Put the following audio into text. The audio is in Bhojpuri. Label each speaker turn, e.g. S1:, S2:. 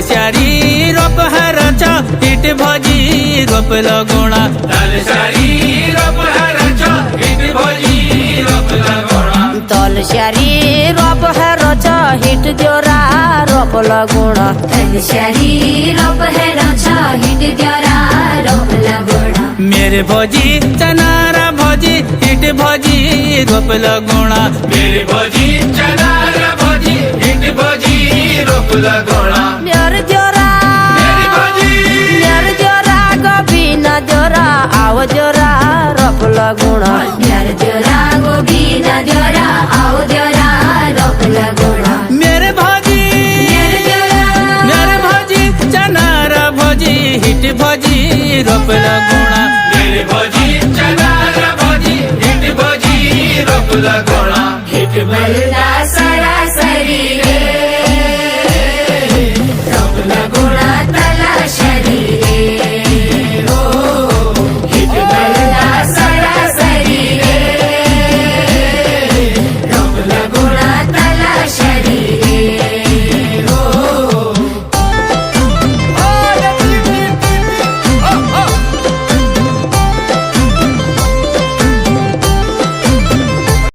S1: शारी रोप हर हिट भजी रोप लगोणा ताल शारी रोप हर हिट भजी रोप लगोणा
S2: तल शारी रोप हर हिट जोरा रोप लगोणा
S3: तल शारी रोप हर हिट जोरा रोप लगोणा
S1: मेरे भजी चनारा भजी हिट भजी रोप लगोणा मेरे भजी चनारा भजी हिट भजी रोप लगोणा
S2: न्यार जोरा गोबीना जोरा आव जोरा रोप लगोणा
S3: न्यार जोरा गोबीना जोरा आओ जोरा रोप लगोणा
S1: मेरे भजी चनारा भजी हिट भजी रोप लगोणा मेरे भजी चनारा भजी हिट भजी रोप लगोणा
S3: हिट बलदार